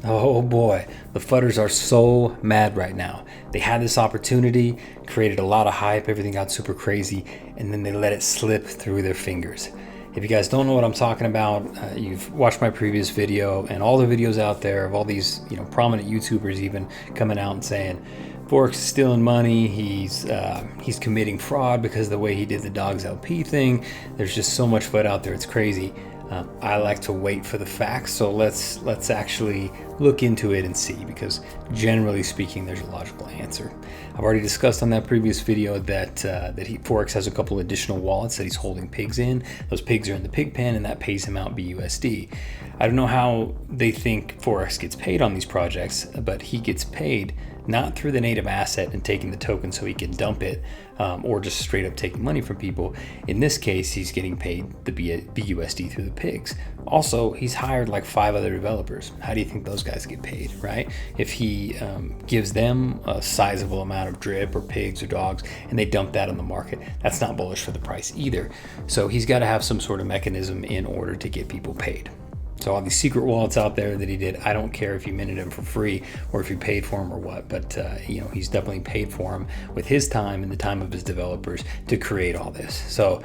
Oh boy, the FUDers are so mad right now. They had this opportunity, created a lot of hype, everything got super crazy, and then they let it slip through their fingers. If you guys don't know what I'm talking about, you've watched my previous video and all the videos out there of all these, prominent YouTubers even coming out and saying Forex is stealing money. He's committing fraud because of the way he did the Dogs LP thing. There's just so much FUD out there. It's crazy. I like to wait for the facts, so let's actually look into it and see, because generally speaking, there's a logical answer. I've already discussed on that previous video that Forex has a couple additional wallets that he's holding pigs in. Those pigs are in the pig pen, and that pays him out BUSD. I don't know how they think Forex gets paid on these projects, but he gets paid not through the native asset and taking the token so he can dump it, or just straight up taking money from people. In this case, he's getting paid the BUSD through the pigs. Also, he's hired like 5 other developers. How do you think those guys get paid, right? If he gives them a sizable amount of drip or pigs or dogs and they dump that on the market, that's not bullish for the price either. So he's got to have some sort of mechanism in order to get people paid. So all these secret wallets out there that he did, I don't care if you minted him for free or if you paid for him or what, but he's definitely paid for him with his time and the time of his developers to create all this. So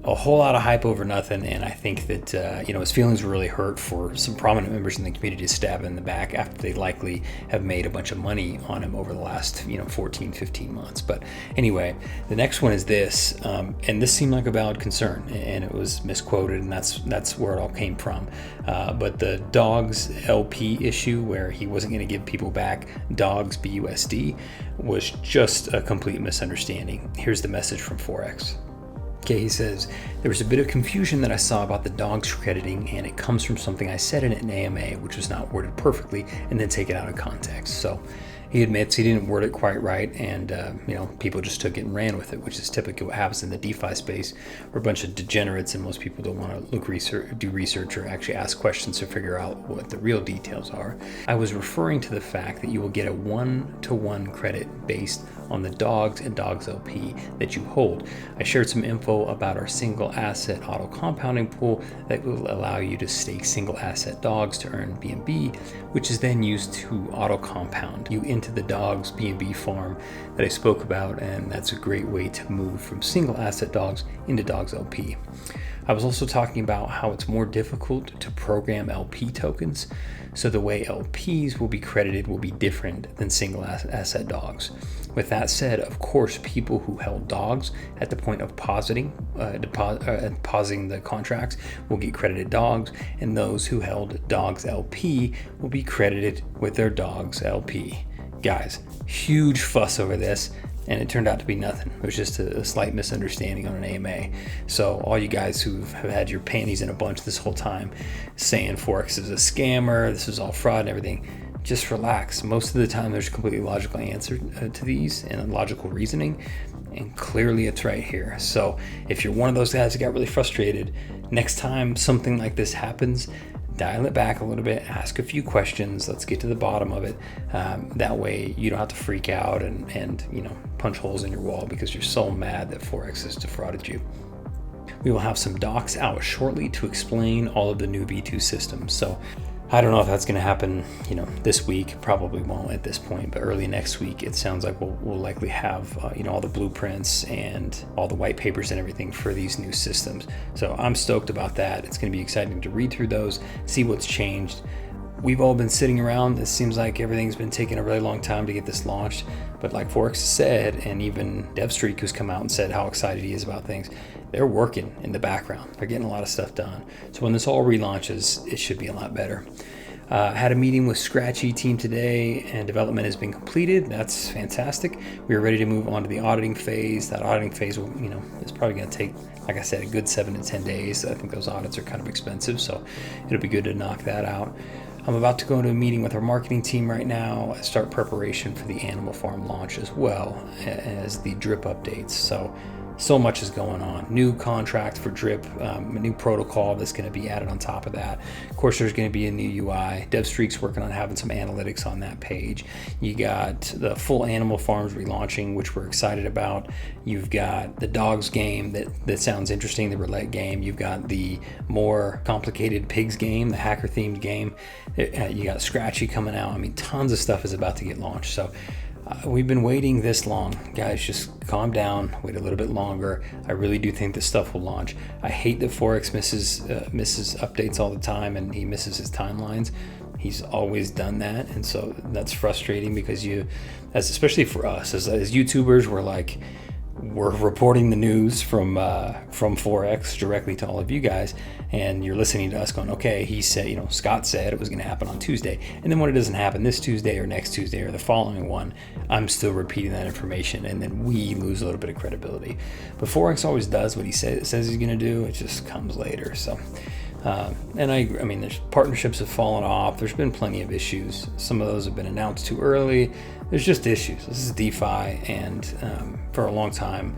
a whole lot of hype over nothing, and I think that his feelings were really hurt for some prominent members in the community to stab him in the back after they likely have made a bunch of money on him over the last 14, 15 months. But anyway, the next one is this, and this seemed like a valid concern, and it was misquoted, and that's where it all came from. But the Dogs LP issue, where he wasn't going to give people back Dogs BUSD, was just a complete misunderstanding. Here's the message from Forex. Okay, he says, there was a bit of confusion that I saw about the Dogs crediting, and it comes from something I said in an AMA, which was not worded perfectly, and then take it out of context. So he admits he didn't word it quite right, and people just took it and ran with it, which is typically what happens in the DeFi space. We're a bunch of degenerates, and most people don't want to do research or actually ask questions to figure out what the real details are. I was referring to the fact that you will get a 1-to-1 credit based on the Dogs and Dogs LP that you hold. I shared some info about our single asset auto compounding pool that will allow you to stake single asset Dogs to earn BNB, which is then used to auto compound you into the Dogs BNB farm that I spoke about, and that's a great way to move from single asset Dogs into Dogs LP. I was also talking about how it's more difficult to program LP tokens, so the way LPs will be credited will be different than single asset Dogs. With that said, of course, people who held Dogs at the point of pausing the contracts will get credited Dogs, and those who held Dogs LP will be credited with their Dogs LP. Guys, huge fuss over this, and it turned out to be nothing. It was just a slight misunderstanding on an AMA. So all you guys who have had your panties in a bunch this whole time saying Forex is a scammer, this is all fraud and everything, just relax. Most of the time there's a completely logical answer to these and logical reasoning, and clearly it's right here. So if you're one of those guys that got really frustrated, next time something like this happens, dial it back a little bit, ask a few questions, let's get to the bottom of it. That way you don't have to freak out and punch holes in your wall because you're so mad that Forex has defrauded you. We will have some docs out shortly to explain all of the new V2 systems. So I don't know if that's going to happen, this week. Probably won't at this point, but early next week, it sounds like we'll likely have, all the blueprints and all the white papers and everything for these new systems. So I'm stoked about that. It's going to be exciting to read through those, see what's changed. We've all been sitting around. It seems like everything's been taking a really long time to get this launched. But like Forex said, and even DevStreak, who's come out and said how excited he is about things, they're working in the background. They're getting a lot of stuff done. So when this all relaunches, it should be a lot better. Had a meeting with Scratchy team today, and development has been completed. That's fantastic. We are ready to move on to the auditing phase. That auditing phase will, is probably going to take, like I said, a good 7 to 10 days. I think those audits are kind of expensive, so it'll be good to knock that out. I'm about to go into a meeting with our marketing team right now, start preparation for the Animal Farm launch as well as the drip updates. So So much is going on. New contract for drip, a new protocol that's going to be added on top of that. Of course, there's going to be a new UI. DevStreak's working on having some analytics on that page. You got the full animal farms relaunching, which we're excited about. You've got the dogs game that sounds interesting, the roulette game. You've got the more complicated pigs game, the hacker themed game. You got Scratchy coming out. I mean, tons of stuff is about to get launched. So we've been waiting this long. Guys, just calm down, wait a little bit longer. I really do think this stuff will launch. I hate that Forex misses updates all the time, and he misses his timelines. He's always done that, and so that's frustrating because especially for us as YouTubers, we're reporting the news from Forex directly to all of you guys, and you're listening to us going, okay, he said, Scott said it was going to happen on Tuesday, and then when it doesn't happen this Tuesday or next Tuesday or the following one, I'm still repeating that information, and then we lose a little bit of credibility. But Forex always does what he says he's going to do. It just comes later. So and I mean, there's partnerships have fallen off. There's been plenty of issues. Some of those have been announced too early. There's just issues. This is DeFi, and for a long time,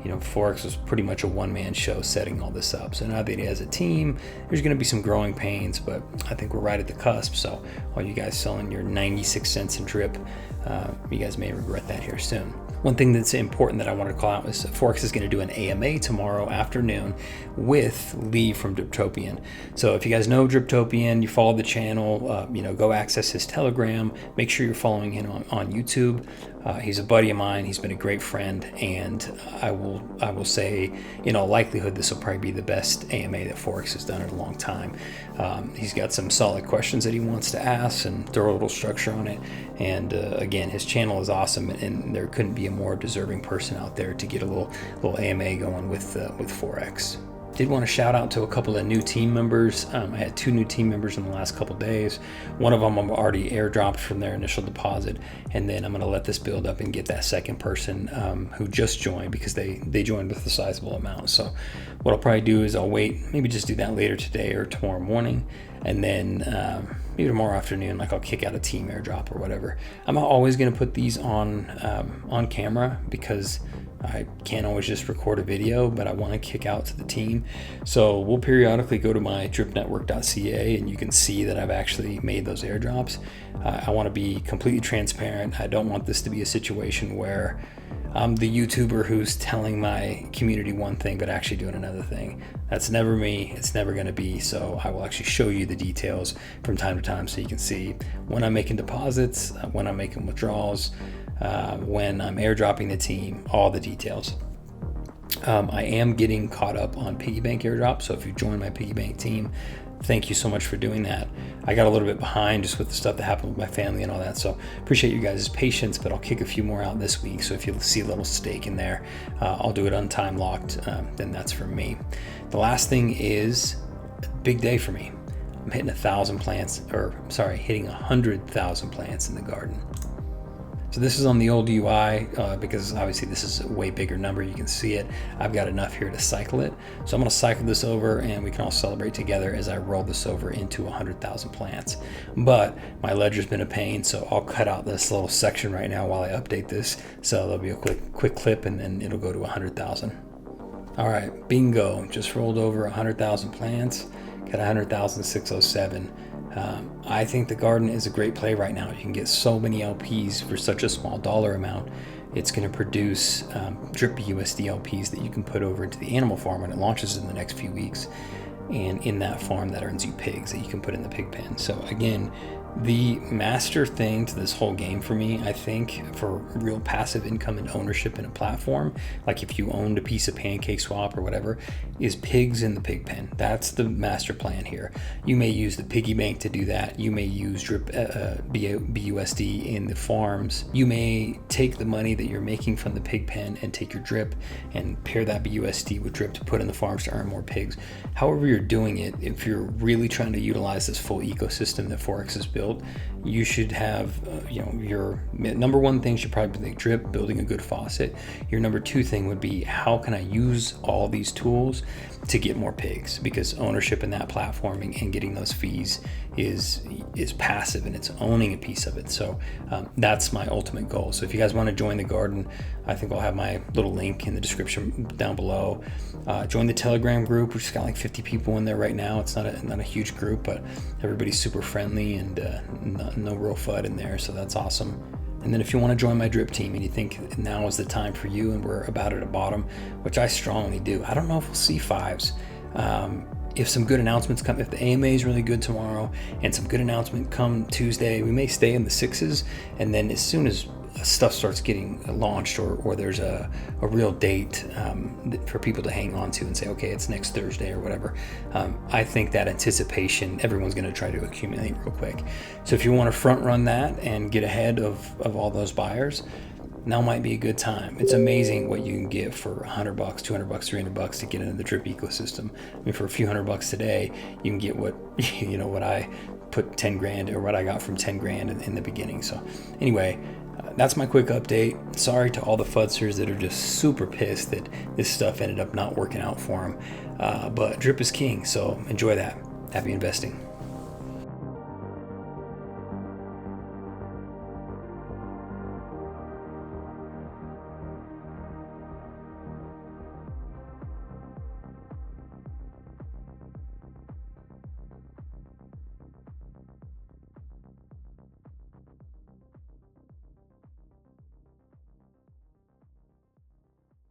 Forex was pretty much a one-man show setting all this up. So now that he has a team, there's going to be some growing pains, but I think we're right at the cusp. So all you guys selling your 96 cents in drip, you guys may regret that here soon. One thing that's important that I want to call out is Forex is going to do an AMA tomorrow afternoon with Lee from Driptopian. So if you guys know Driptopian, you follow the channel, go access his Telegram. Make sure you're following him on YouTube. He's a buddy of mine. He's been a great friend, and I will say, in all likelihood, this will probably be the best AMA that Forex has done in a long time. He's got some solid questions that he wants to ask and throw a little structure on it. And again, his channel is awesome, and there couldn't be a more deserving person out there to get a little AMA going with Forex. Did want to shout out to a couple of new team members. I had 2 new team members in the last couple days. One of them I've already airdropped from their initial deposit, and then I'm going to let this build up and get that second person who just joined, because they joined with a sizable amount. So what I'll probably do is I'll wait, maybe just do that later today or tomorrow morning, and then maybe tomorrow afternoon, I'll kick out a team airdrop or whatever. I'm not always going to put these on camera because I can't always just record a video, but I want to kick out to the team. So we'll periodically go to my dripnetwork.ca, and you can see that I've actually made those airdrops. I want to be completely transparent. I don't want this to be a situation where I'm the YouTuber who's telling my community one thing but actually doing another thing. That's never me. It's never going to be. So I will actually show you the details from time to time so you can see when I'm making deposits, when I'm making withdrawals, when I'm airdropping the team, all the details. I am getting caught up on piggy bank airdrop, so if you join my piggy bank team, thank you so much for doing that. I got a little bit behind just with the stuff that happened with my family and all that, so appreciate you guys' patience, but I'll kick a few more out this week. So if you see a little stake in there, I'll do it untime locked, then that's for me. The last thing is a big day for me. I'm hitting 100,000 plants in the garden. So this is on the old UI because obviously this is a way bigger number. You can see it. I've got enough here to cycle it. So I'm going to cycle this over, and we can all celebrate together as I roll this over into 100,000 plants. But my ledger's been a pain, so I'll cut out this little section right now while I update this. So there'll be a quick clip, and then it'll go to 100,000. All right, bingo. Just rolled over 100,000 plants. Got 100,607. I think the garden is a great play right now. You can get so many LPs for such a small dollar amount. It's going to produce drip.USD LPs that you can put over into the animal farm when it launches in the next few weeks. And in that farm, that earns you pigs that you can put in the pig pen. So again, the master thing to this whole game for me, I think, for real passive income and ownership in a platform, like if you owned a piece of Pancake Swap or whatever, is pigs in the pig pen. That's the master plan here. You may use the piggy bank to do that. You may use drip BUSD in the farms. You may take the money that you're making from the pig pen and take your drip and pair that BUSD with drip to put in the farms to earn more pigs. However you're doing it, if you're really trying to utilize this full ecosystem that Forex has built, you should have, your number one thing should probably be drip, building a good faucet. Your number two thing would be, how can I use all these tools to get more pigs? Because ownership in that platform and getting those fees is passive and it's owning a piece of it. So that's my ultimate goal. So if you guys want to join the garden, I think I'll have my little link in the description down below. Join the Telegram group, which has got like 50 people in there right now. It's not a huge group, but everybody's super friendly and no real FUD in there, so that's awesome. And then if you want to join my drip team and you think now is the time for you and we're about at a bottom, which I strongly do. I don't know if we'll see 5s. If some good announcements come, if the AMA is really good tomorrow and some good announcement come Tuesday, we may stay in the 6s. And then as soon as stuff starts getting launched or there's a real date for people to hang on to and say, okay, it's next Thursday or whatever, I think that anticipation, everyone's going to try to accumulate real quick. So if you want to front run that and get ahead of all those buyers, now might be a good time. It's amazing what you can get for $100, $200, $300 to get into the drip ecosystem. I mean, for a few $100 today, you can get what what I put 10 grand or what I got from 10 grand in the beginning. So anyway, that's my quick update. Sorry to all the FUDsters that are just super pissed that this stuff ended up not working out for them. But drip is king, so enjoy that. Happy investing.